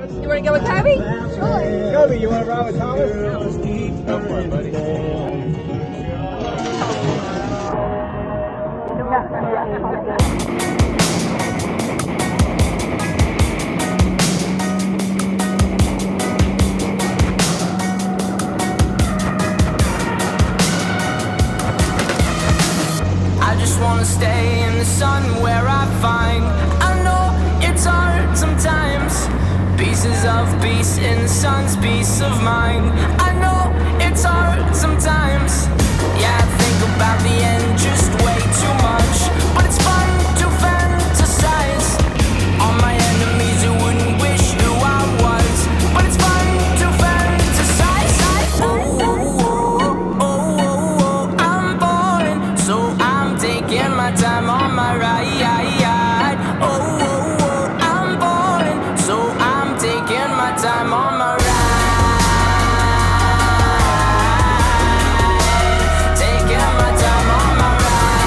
You want to go with Kobe? Sure. Kobe, you want to ride with Thomas? Go for it, buddy. I just wanna stay in the sun where I find. I know it's hard sometimes. Pieces of peace in the sun's peace of mind. I know it's hard sometimes. Yeah, I think about the end just way too much. But it's fun to fantasize on my enemies who wouldn't wish who I was. But it's fun to fantasize. Oh, oh, oh, oh, oh, oh, I'm falling, so I'm taking my time on my ride. Oh, oh, oh, I'm falling, so I'm taking my time on my ride. Taking my time on my ride.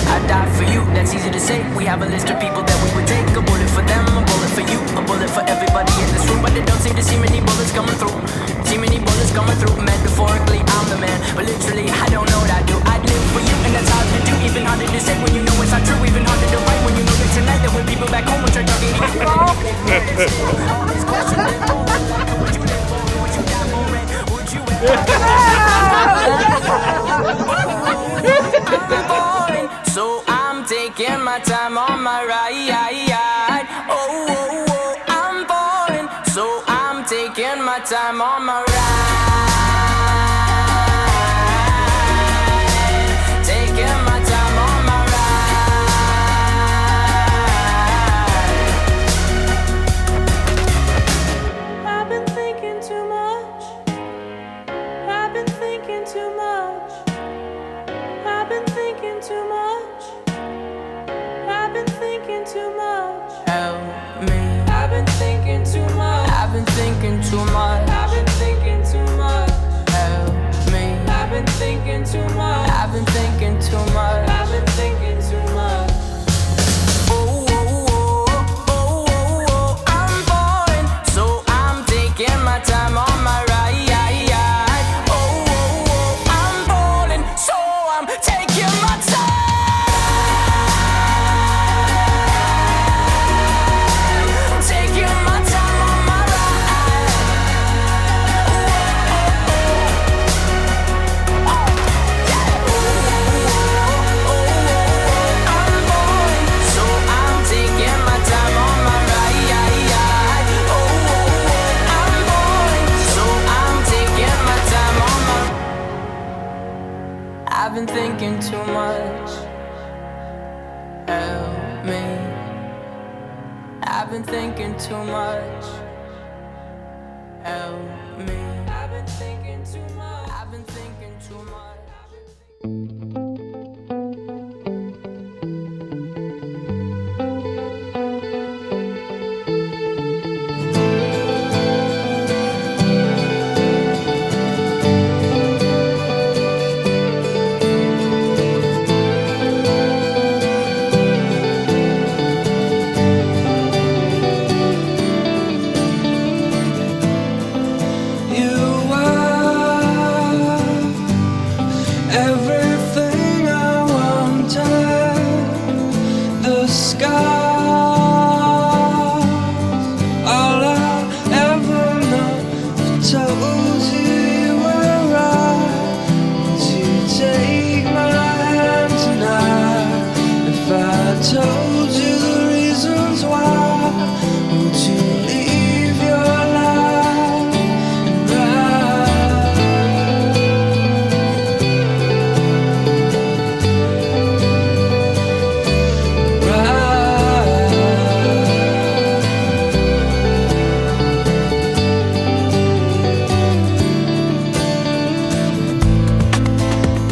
I die for you, that's easy to say. We have a list of people that we would take. A bullet for them, a bullet for you, a bullet for everybody in this room. But they don't seem to see many bullets coming through. See many bullets coming through. Metaphorically, I'm the man, but literally, I don't know what I do. I'd live for you, and that's hard to do. Even harder to say when you know it's not true. Even harder to write when you know that tonight there were people back home will try talking to you. So I'm taking my time on my ride. Oh, oh, oh, I'm falling, so I'm taking my time on my ride. Taking my time on my ride. I've been thinking too much. I've been thinking too much. I've been thinking too much. I've been thinking too much. Help me. I've been thinking too much. I've been thinking too much. I've been thinking too much. Help me. I've been thinking too much. I've been thinking too much. I've been thinking too much. Oh, oh, oh, oh, oh, oh, I'm falling, so I'm taking my time on my ride. Oh, oh, oh, I'm falling, so I'm taking my time. Taking my time on my ride. Oh, oh, oh, yeah. Oh, oh, oh, I'm falling, so I'm taking my time on my ride. Oh, oh, oh, I'm falling, so I'm taking my time on my. I've been thinking too much. Help me. I've been thinking too much. Help me. I've been thinking too much. I've been thinking too much. You are everything I wanted. The skies, all I ever know. Told you you were right. Would you take my hand tonight? If I told you the reasons why, would you leave your life and ride? Ride.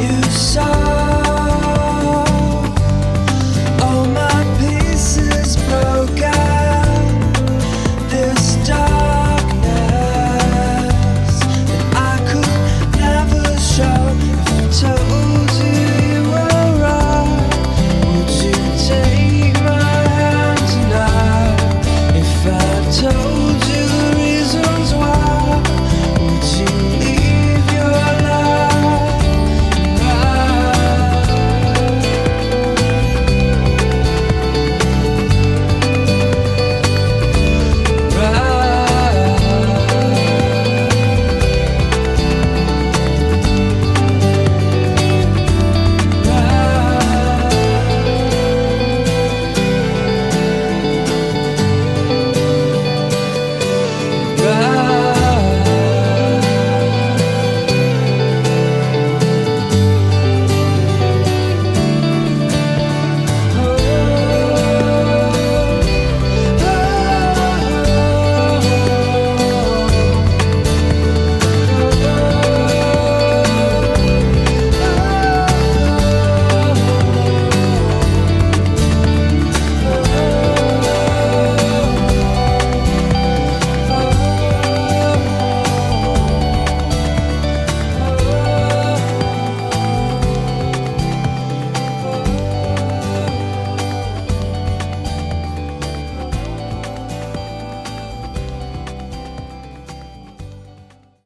You saw